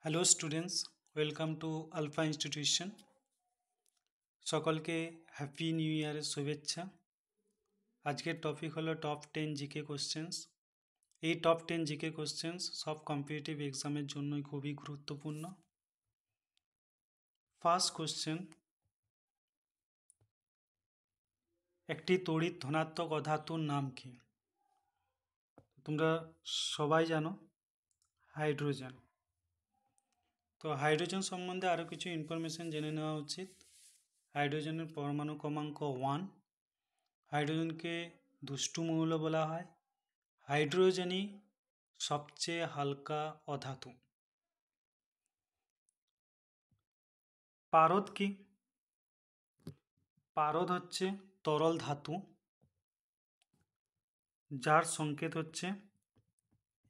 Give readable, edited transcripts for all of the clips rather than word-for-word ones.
Hello students, welcome to Alpha institution. সকলকে happy new ইয়ারের শুভেচ্ছা। আজকের টপিক হলো টপ 10 জিকে কোশ্চেন্স। এই টপ 10 জিকে কোশ্চেন্স সব কম্পিটিটিভ এক্সামের জন্যই খুবই গুরুত্বপূর্ণ। ফার্স্ট কোশ্চেন, একটি তড়িৎ ধনাত্মক অধাতুর নাম কি? তোমরা সবাই জানো হাইড্রোজেন। তো হাইড্রোজেন সম্বন্ধে আরও কিছু ইনফরমেশন জেনে নেওয়া উচিত। হাইড্রোজেনের পরমাণু ক্রমাঙ্ক 1। হাইড্রোজেনকে দুষ্টু মৌল বলা হয়। হাইড্রোজেনই সবচেয়ে হালকা অধাতু। পারদ কি? পারদ হচ্ছে তরল ধাতু, যার সংকেত হচ্ছে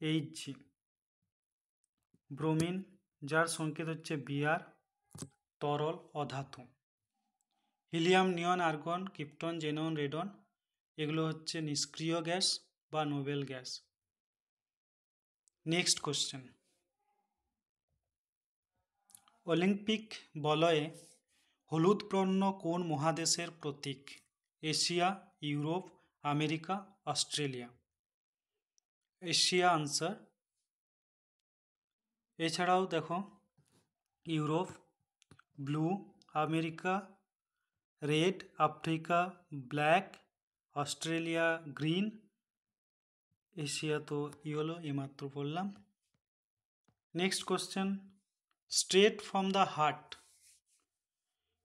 Hg। ব্রোমিন, যার সংকেত হচ্ছে Br, তরল অধাতু। Helium, neon, argon, krypton, xenon, radon এগুলো হচ্ছে নিষ্ক্রিয় গ্যাস বা noble gas. Next question, Olympic বলয়ে হলুদ বর্ণ কোন মহাদেশের প্রতীক? Asia, Europe, America, Australia? Asia answer. এছাড়াও দেখো Europe blue, America red, Africa black, Australia green, Asia তো ইয়েলো এইমাত্র বললাম। Next question, straight from the heart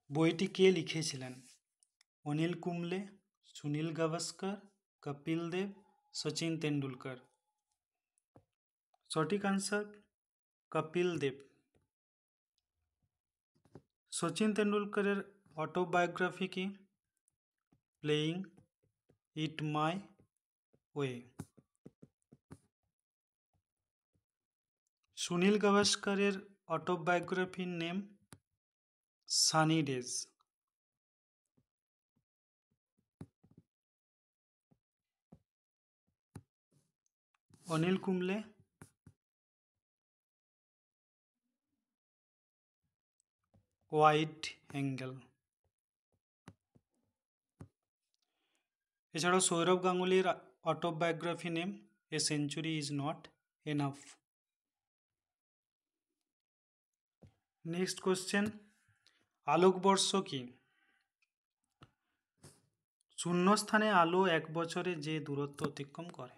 বইটি কে লিখেছিলেন? অনিল কুম্বলে, সুনীল গাভাস্কর, কপিল দেব, সচিন তেন্ডুলকর? সঠিক আনসার কপিল দেব। সচিন তেন্ডুলকরের অটোবায়োগ্রাফি কি? Playing it my way. Sunil গাভাস্করের অটোবায়োগ্রাফির name sunny days. Anil Kumble wide angle. এছাড়াও সৌরভ গাঙ্গুলির autobiography name a century is not enough. Next question, আলোকবর্ষ কি? শূন্যস্থানে আলো এক বছরে যে দূরত্ব অতিক্রম করে।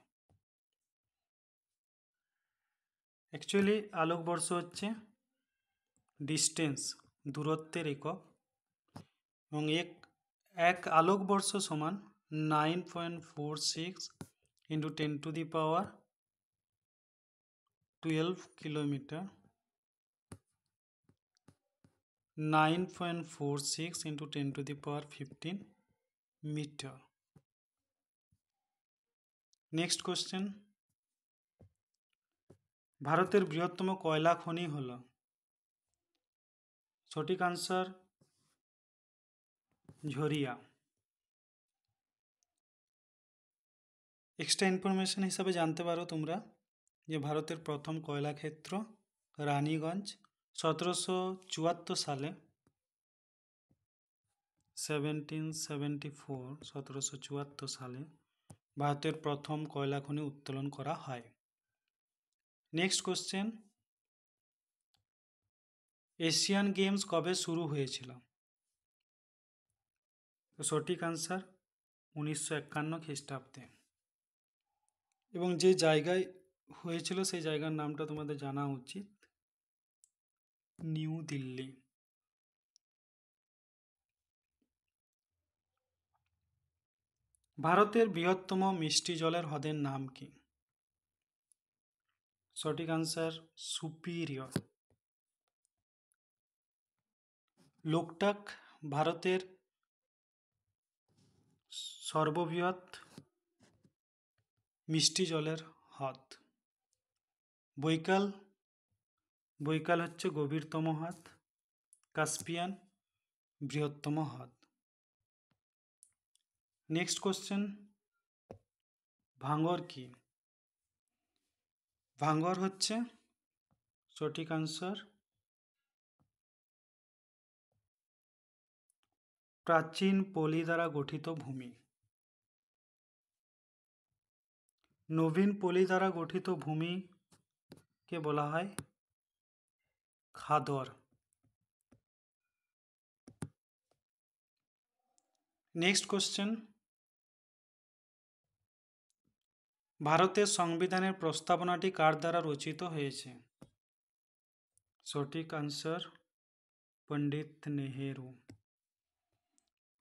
অ্যাকচুয়ালি আলোকবর্ষ হচ্ছে ডিস্টেন্স, দূরত্বের একক, এবং এক আলোকবর্ষ সমান 9.46 into 10⁻12 kilometre. 9.46 into 10⁻15 metre. Next question, ভারতের বৃহত্তম কয়লা খনি হল? সঠিক আনসার ঝরিয়া। এক্সট্রা ইনফরমেশন হিসাবে জানতে পারো তোমরা যে ভারতের প্রথম কয়লা ক্ষেত্র রানীগঞ্জ। 1774 সালে ভারতের প্রথম কয়লা খনি উত্তোলন করা হয়। নেক্সট কোশ্চেন, এশিয়ান গেমস কবে শুরু হয়েছিল? সঠিক আনসার 1951 খ্রিস্টাব্দে। এবং যে জায়গায় হয়েছিল সেই জায়গার নামটা তোমাদের জানা উচিত, নিউ দিল্লি। ভারতের বৃহত্তম মিষ্টি জলের হ্রদের নাম কি? সঠিক আনসার সুপিরিয়র। লোকটাক ভারতের সর্ববৃহৎ মিষ্টি জলের হ্রদ। বৈকাল হচ্ছে গভীরতম হ্রদ। কাস্পিয়ান বৃহত্তম হ্রদ। নেক্সট কোশ্চেন, ভাঙর কি? ভাঙর হচ্ছে সঠিক আনসার প্রাচীন পলি দ্বারা গঠিত ভূমি। নবীন পলি দ্বারা গঠিত ভূমিকে বলা হয় খাদর। নেক্সট কোশ্চেন, ভারতের সংবিধানের প্রস্তাবনাটি কার দ্বারা রচিত হয়েছে? সঠিক answer Pandit Nehru.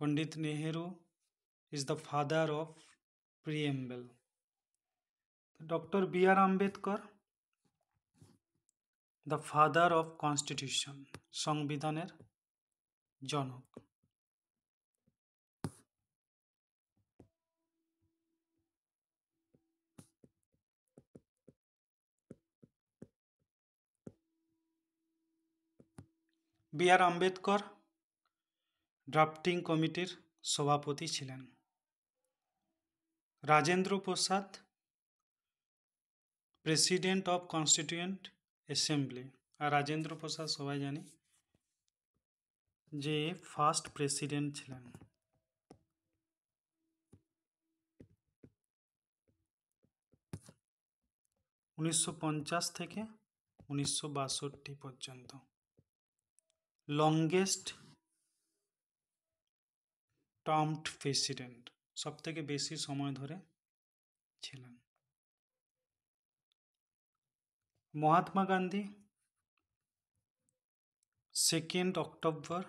Pandit Nehru is the father of preamble. Dr. B.R. Ambedkar, the father of constitution, সংবিধানের জনক। B.R. আম্বেদকর ড্রাফটিং কমিটির সভাপতি ছিলেন। Rajendra Prasad president of constituent assembly. আর রাজেন্দ্র প্রসাদ সবাই জানি যে ফার্স্ট প্রেসিডেন্ট ছিলেন। উনিশশো থেকে 1962 পর্যন্ত লংগেস্ট টার্মড প্রেসিডেন্ট, সব থেকে বেশি সময় ধরে ছিলেন। মহাত্মা গান্ধী 2 অক্টোবর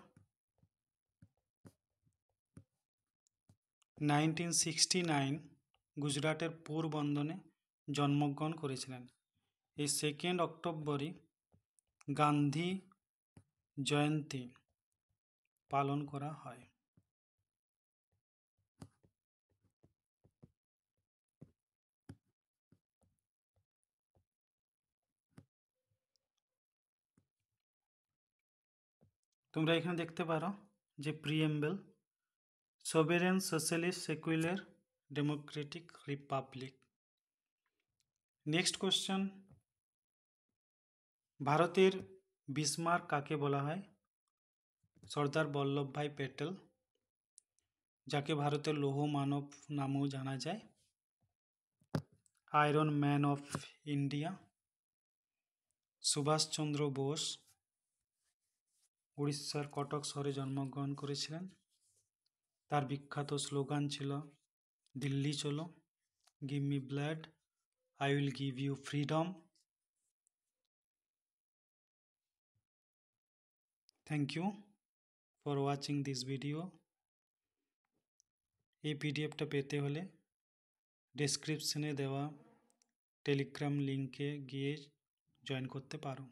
1969 গুজরাটের পোরবন্দরে জন্মগ্রহণ করেছিলেন। এই 2 অক্টোবরই গান্ধী জয়ন্তী পালন করা হয়। তোমরা এখানে দেখতে পারো যে preamble, sovereign socialist secular democratic republic. Next question, ভারতের বিসমার্ক কাকে বলা হয়? সর্দার বল্লভভাই প্যাটেল, যাকে ভারতের লৌহ মানব নামেও জানা যায়। Iron man of India Subhash Chandra Bose উড়িষ্যার কটক শহরে জন্মগ্রহণ করেছিলেন। তার বিখ্যাত স্লোগান ছিল দিল্লি চলো, give me blood, I will give you freedom. Thank you for watching this video. এই পিডিএফটা পেতে হলে ডেসক্রিপশনে দেওয়া টেলিগ্রাম লিঙ্কে গিয়ে জয়েন করতে পারো।